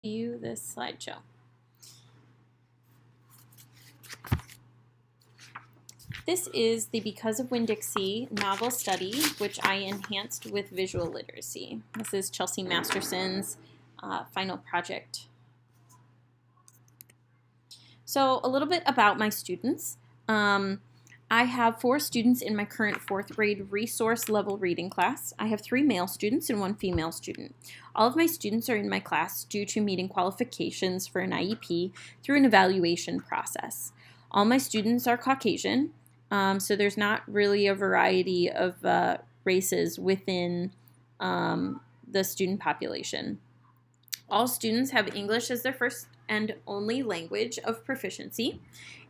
view this slideshow. This is the Because of Winn, Dixie novel study, which I enhanced with visual literacy. This is Chelsea Masterson's final project. So a little bit about my students. I have 4 students in my current 4th grade resource level reading class. I have 3 male students and 1 female student. All of my students are in my class due to meeting qualifications for an IEP through an evaluation process. All my students are Caucasian, so there's not really a variety of races within the student population. All students have English as their first and only language of proficiency,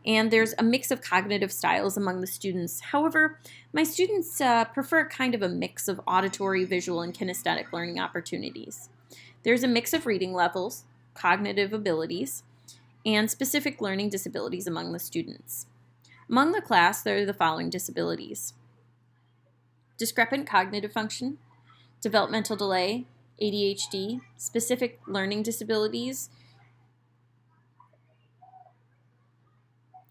and there's a mix of cognitive styles among the students. However, my students prefer kind of a mix of auditory, visual, and kinesthetic learning opportunities. There's a mix of reading levels, cognitive abilities, and specific learning disabilities among the students. Among the class, there are the following disabilities: discrepant cognitive function, developmental delay, ADHD, specific learning disabilities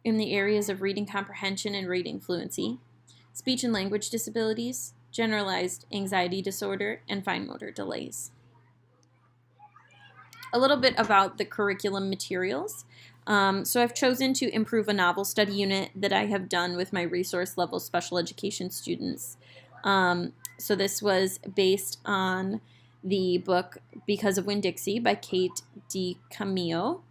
in the areas of reading comprehension and reading fluency, speech and language disabilities, generalized anxiety disorder, and fine motor delays. A little bit about the curriculum materials. So I've chosen to improve a novel study unit that I have done with my resource level special education students. So this was based on the book Because of Winn, Dixie by Kate DiCamillo.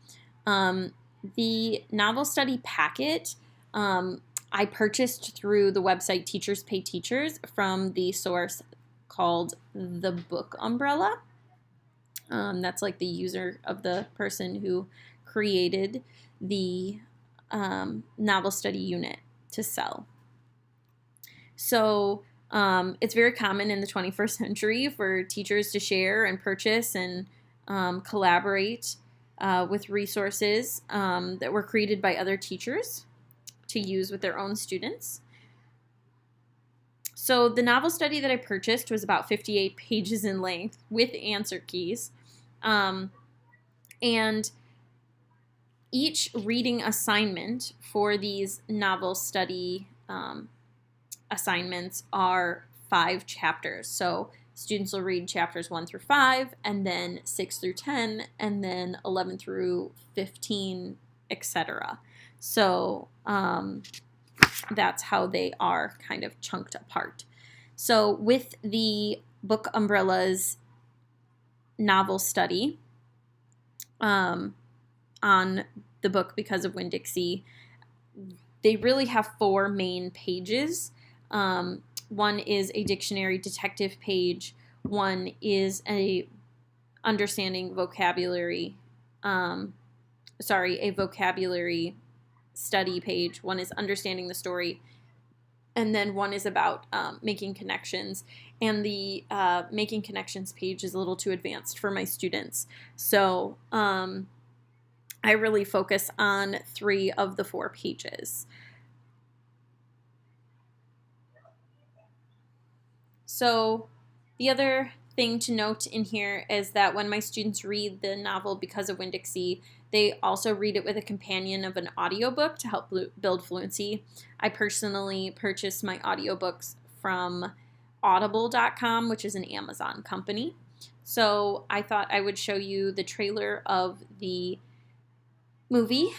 The novel study packet I purchased through the website Teachers Pay Teachers from the source called The Book Umbrella. That's like the user of the person who created the novel study unit to sell. So it's very common in the 21st century for teachers to share and purchase and collaborate with resources that were created by other teachers to use with their own students. So the novel study that I purchased was about 58 pages in length with answer keys. And each reading assignment for these novel study assignments are 5 chapters. So students will read chapters 1 through 5, and then 6 through 10, and then 11 through 15, etc. So that's how they are kind of chunked apart. So with the Book Umbrella's novel study on the book Because of Winn, Dixie, they really have 4 main pages. One is a dictionary detective page. One is a understanding vocabulary, a vocabulary study page. One is understanding the story. And then one is about making connections. And the making connections page is a little too advanced for my students. So I really focus on 3 of the 4 pages. So the other thing to note in here is that when my students read the novel Because of Winn, Dixie, they also read it with a companion of an audiobook to help build fluency. I personally purchased my audiobooks from audible.com, which is an Amazon company. So I thought I would show you the trailer of the movie.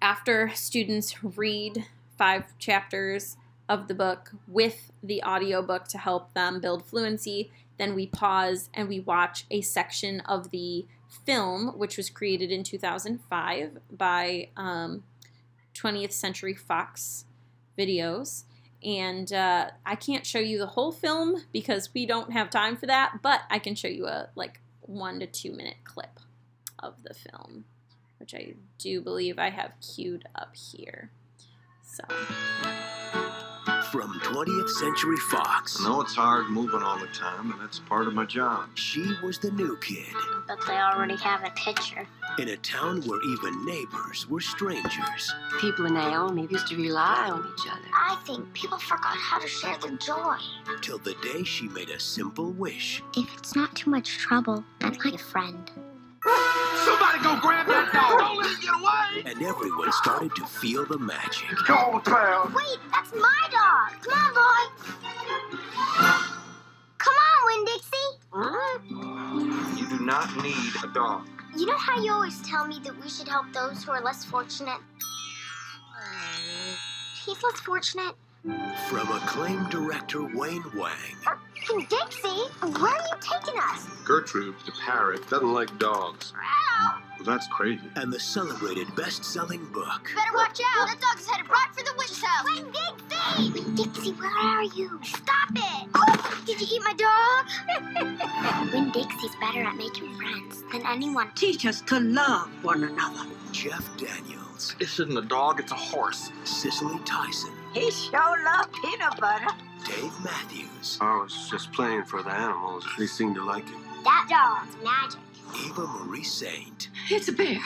After students read 5 chapters of the book with the audiobook to help them build fluency, then we pause and we watch a section of the film, which was created in 2005 by 20th Century Fox Videos. And I can't show you the whole film because we don't have time for that, but I can show you a 1 to 2 minute clip of the film, which I do believe I have queued up here. So. From 20th Century Fox. I know it's hard moving all the time, and that's part of my job. She was the new kid. But they already have a picture. In a town where even neighbors were strangers. People in Naomi used to rely on each other. I think people forgot how to share the joy. Till the day she made a simple wish. If it's not too much trouble, I'd like a friend. Somebody go grab that dog. Don't let him get away. And everyone started to feel the magic. Come on, pal. Wait, that's my dog. Come on, boy. Come on, Winn Dixie. You do not need a dog. You know how you always tell me that we should help those who are less fortunate? He's less fortunate. From acclaimed director Wayne Wang, Dixie, where are you taking us? Gertrude, the parrot, doesn't like dogs. Ow! Well, that's crazy. and the celebrated best-selling book, Better watch out. That dog's headed right for the witch's house. Winn Dixie! Winn Dixie, where are you? Stop it! Oh, did you eat my dog? Winn Dixie's better at making friends than anyone. Teach us to love one another. Jeff Daniels, This isn't a dog, it's a horse. Cicely Tyson, He sure love peanut butter. Dave Matthews, I was just playing for the animals. They seem to like it. That dog's magic. Eva Marie Saint, It's a bear.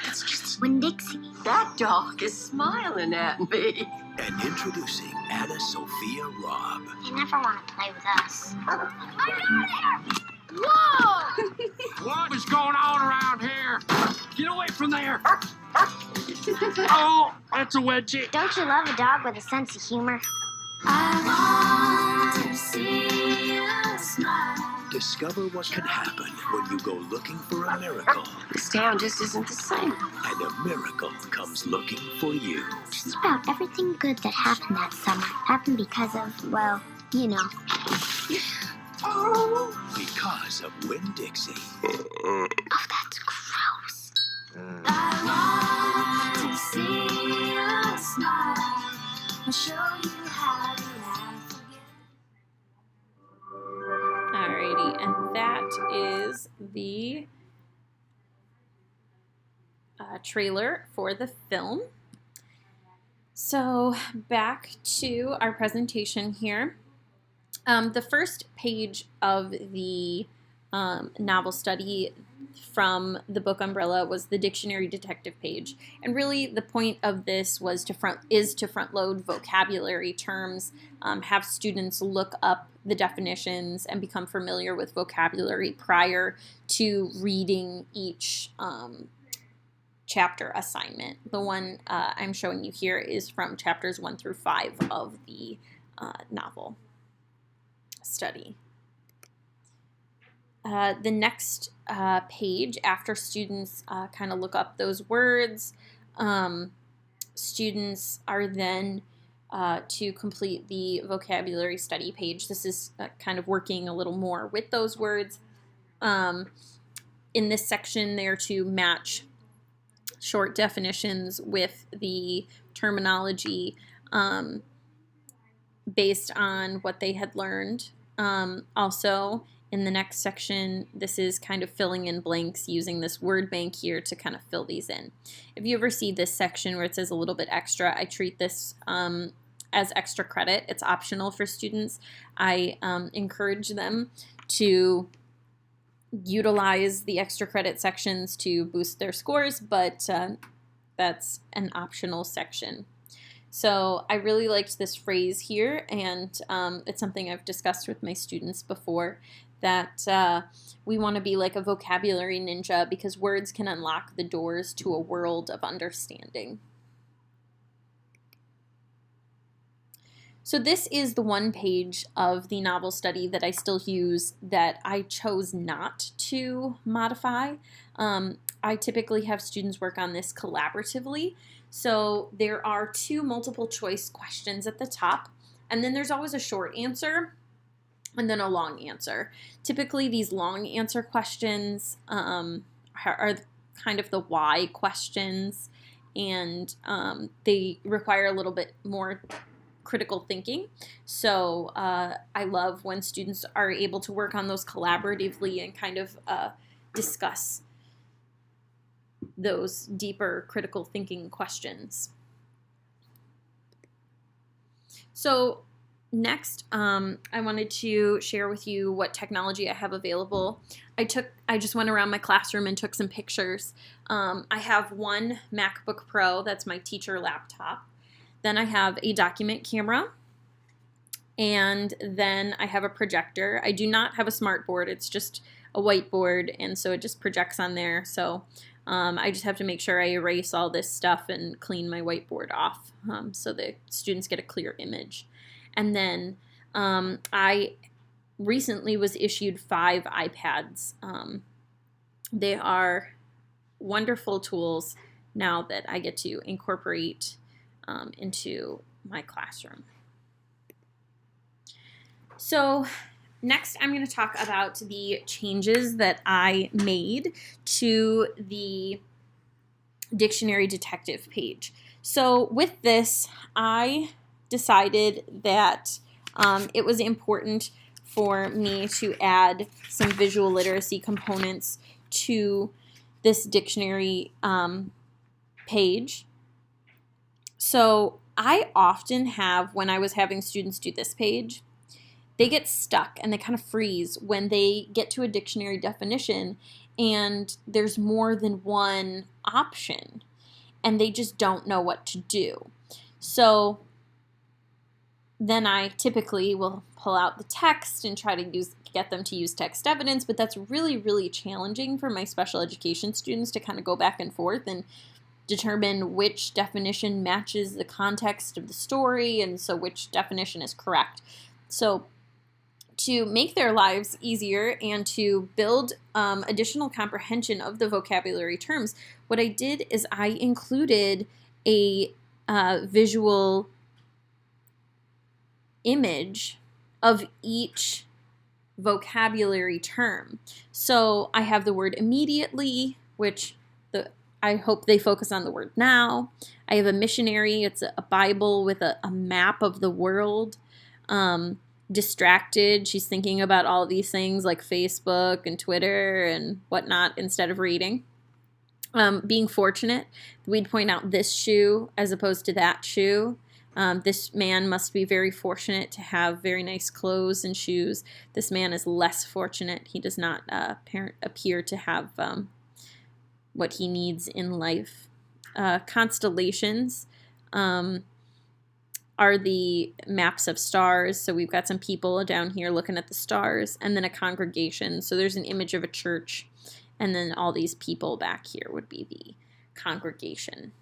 It's just Winn Dixie. That dog is smiling at me. and introducing Anna Sophia Robb. They never want to play with us. I got it! Whoa! What is going on around here? Get away from there. Oh, that's a wedgie. Don't you love a dog with a sense of humor? I want to see you smile. Discover what can happen when you go looking for a miracle, This town just isn't the same. and a miracle comes looking for you. Just about everything good that happened that summer happened because of, well, you know. Because of Winn Dixie. Oh, that's gross. I want to see you smile. I'll show you how to laugh again. Alrighty, and that is the trailer for the film. So back to our presentation here. The first page of the novel study from the book umbrella was the dictionary detective page, and really the point of this was to front load vocabulary terms, have students look up the definitions and become familiar with vocabulary prior to reading each chapter assignment. The one I'm showing you here is from chapters 1 through 5 of the novel study. The next page, after students kind of look up those words, students are then to complete the vocabulary study page. This is kind of working a little more with those words. In this section, they're to match short definitions with the terminology based on what they had learned. Also, in the next section, this is kind of filling in blanks using this word bank here to kind of fill these in. If you ever see this section where it says a little bit extra, I treat this as extra credit. It's optional for students. I encourage them to utilize the extra credit sections to boost their scores, but that's an optional section. So I really liked this phrase here, and it's something I've discussed with my students before, that we want to be like a vocabulary ninja because words can unlock the doors to a world of understanding. So this is the one page of the novel study that I still use that I chose not to modify. I typically have students work on this collaboratively. So there are 2 multiple choice questions at the top, and then there's always a short answer and then a long answer. Typically these long answer questions are kind of the why questions, and they require a little bit more critical thinking. So I love when students are able to work on those collaboratively and kind of discuss those deeper critical thinking questions. So next, I wanted to share with you what technology I have available. I just went around my classroom and took some pictures. I have one MacBook Pro, that's my teacher laptop. Then I have a document camera, and then I have a projector. I do not have a smart board, it's just a whiteboard, and so it just projects on there. So I just have to make sure I erase all this stuff and clean my whiteboard off so the students get a clear image. And then I recently was issued 5 iPads. They are wonderful tools now that I get to incorporate into my classroom. So next I'm going to talk about the changes that I made to the dictionary detective page. So with this, I decided that it was important for me to add some visual literacy components to this dictionary page. So I often have, when I was having students do this page, they get stuck and they kind of freeze when they get to a dictionary definition and there's more than one option and they just don't know what to do. So then I typically will pull out the text and try to get them to use text evidence, but that's really, really challenging for my special education students to kind of go back and forth and determine which definition matches the context of the story, and so which definition is correct. So to make their lives easier and to build additional comprehension of the vocabulary terms, what I did is I included a visual image of each vocabulary term. So I have the word immediately, which I hope they focus on the word now. I have a missionary. It's a Bible with a map of the world. Distracted. She's thinking about all these things like Facebook and Twitter and whatnot instead of reading. Being fortunate. We'd point out this shoe as opposed to that shoe. This man must be very fortunate to have very nice clothes and shoes. This man is less fortunate. He does not appear to have what he needs in life. Constellations are the maps of stars. So we've got some people down here looking at the stars, and then a congregation. So there's an image of a church, and then all these people back here would be the congregation.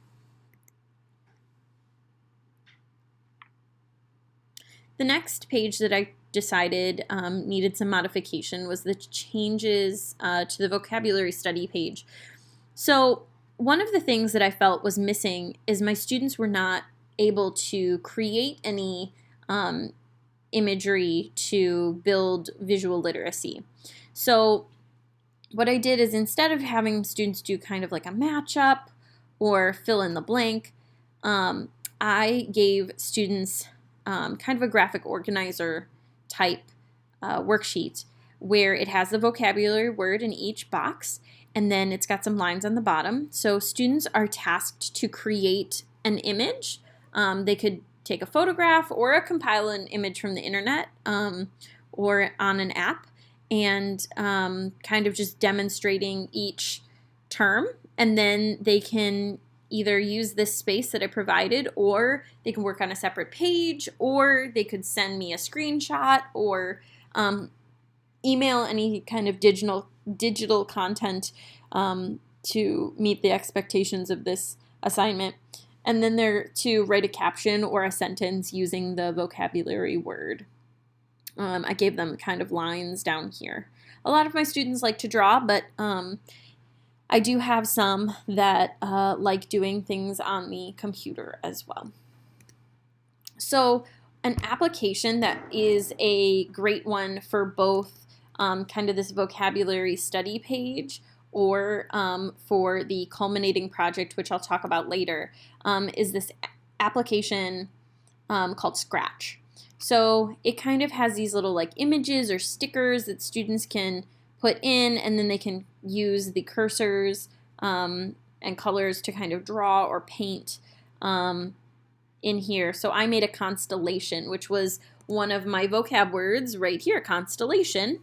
The next page that I decided needed some modification was the changes to the vocabulary study page. So one of the things that I felt was missing is my students were not able to create any imagery to build visual literacy. So what I did is, instead of having students do kind of like a matchup or fill in the blank, I gave students kind of a graphic organizer type worksheet where it has the vocabulary word in each box, and then it's got some lines on the bottom. So students are tasked to create an image. They could take a photograph or compile an image from the internet or on an app, and kind of just demonstrating each term. And then they can either use this space that I provided, or they can work on a separate page, or they could send me a screenshot, or email any kind of digital content to meet the expectations of this assignment. And then they're to write a caption or a sentence using the vocabulary word. I gave them kind of lines down here. A lot of my students like to draw, but I do have some that like doing things on the computer as well. So an application that is a great one for both kind of this vocabulary study page or for the culminating project, which I'll talk about later, is this application called Scratch. So it kind of has these little like images or stickers that students can put in, and then they can use the cursors and colors to kind of draw or paint in here. So I made a constellation, which was one of my vocab words right here, constellation.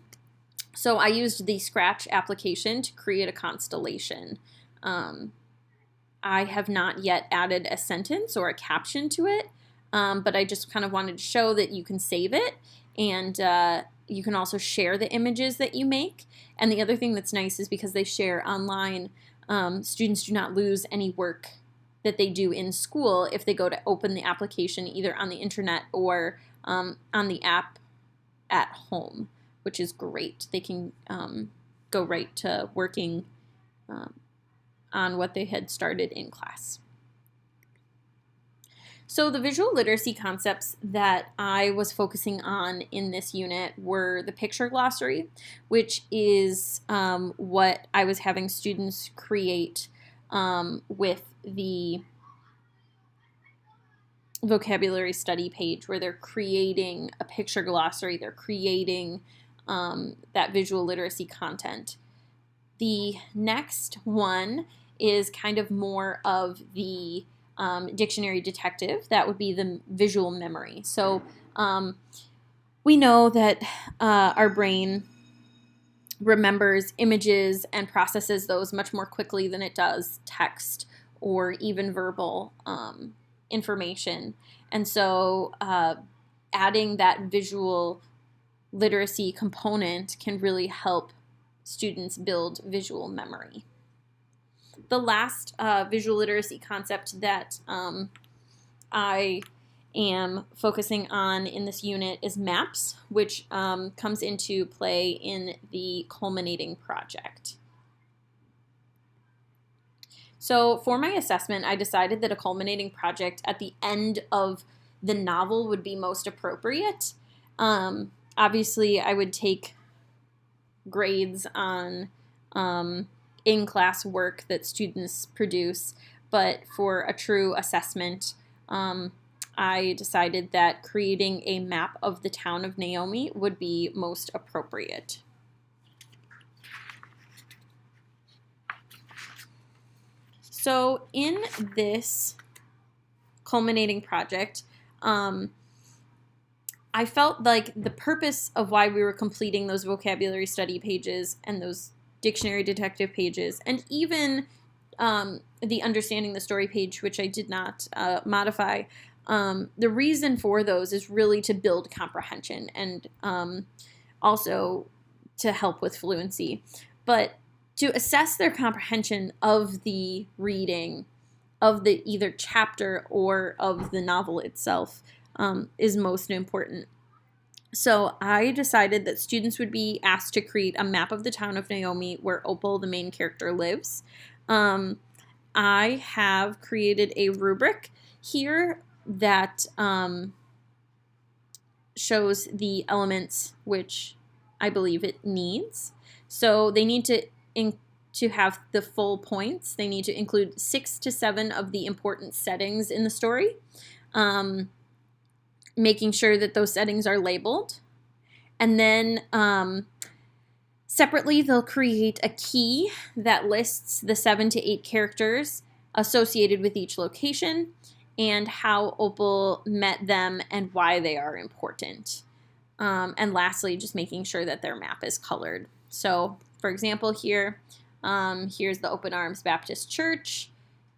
So I used the Scratch application to create a constellation. I have not yet added a sentence or a caption to it, but I just kind of wanted to show that you can save it, and you can also share the images that you make. And the other thing that's nice is because they share online, students do not lose any work that they do in school if they go to open the application either on the internet or on the app at home, which is great. They can go right to working on what they had started in class. So the visual literacy concepts that I was focusing on in this unit were the picture glossary, which is what I was having students create with the vocabulary study page, where they're creating a picture glossary, they're creating that visual literacy content. The next one is kind of more of the dictionary detective. That would be the visual memory. So we know that our brain remembers images and processes those much more quickly than it does text or even verbal information. And so adding that visual literacy component can really help students build visual memory. The last visual literacy concept that I am focusing on in this unit is maps, which comes into play in the culminating project. So for my assessment, I decided that a culminating project at the end of the novel would be most appropriate. Obviously, I would take grades on in-class work that students produce, but for a true assessment, I decided that creating a map of the town of Naomi would be most appropriate. So in this culminating project, I felt like the purpose of why we were completing those vocabulary study pages and those dictionary detective pages, and even the understanding the story page, which I did not modify, the reason for those is really to build comprehension and also to help with fluency. But to assess their comprehension of the reading of the either chapter or of the novel itself is most important. So I decided that students would be asked to create a map of the town of Naomi where Opal, the main character, lives. I have created a rubric here that shows the elements which I believe it needs. So they need to have the full points. They need to include 6 to 7 of the important settings in the story, making sure that those settings are labeled. And then separately, they'll create a key that lists the 7 to 8 characters associated with each location and how Opal met them and why they are important. And lastly, just making sure that their map is colored. So, for example, here's the Open Arms Baptist Church.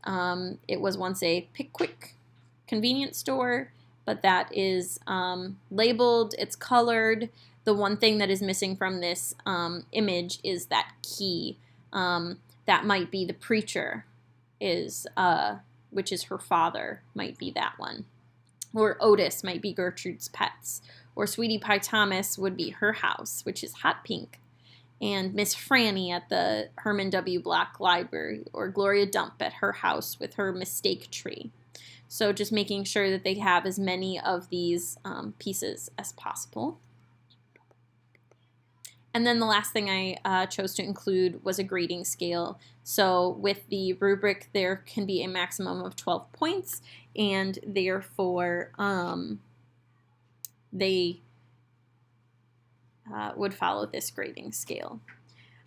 It was once a Pickwick convenience store, but that is labeled, it's colored. The one thing that is missing from this image is that key. That might be the preacher, which is her father, might be that one. Or Otis might be Gertrude's pets. Or Sweetie Pie Thomas would be her house, which is hot pink. And Miss Franny at the Herman W. Block Library, or Gloria Dump at her house with her mistake tree. So just making sure that they have as many of these pieces as possible. And then the last thing I chose to include was a grading scale. So with the rubric, there can be a maximum of 12 points, and therefore they would follow this grading scale.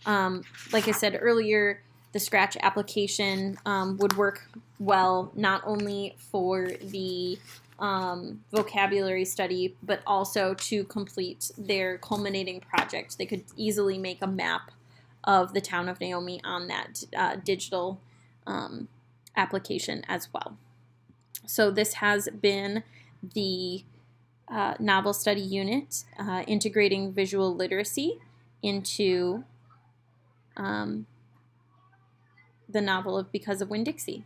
Like I said earlier, the Scratch application would work well not only for the vocabulary study, but also to complete their culminating project. They could easily make a map of the town of Naomi on that digital application as well. So this has been the novel study unit, integrating visual literacy into the novel of Because of Winn-Dixie.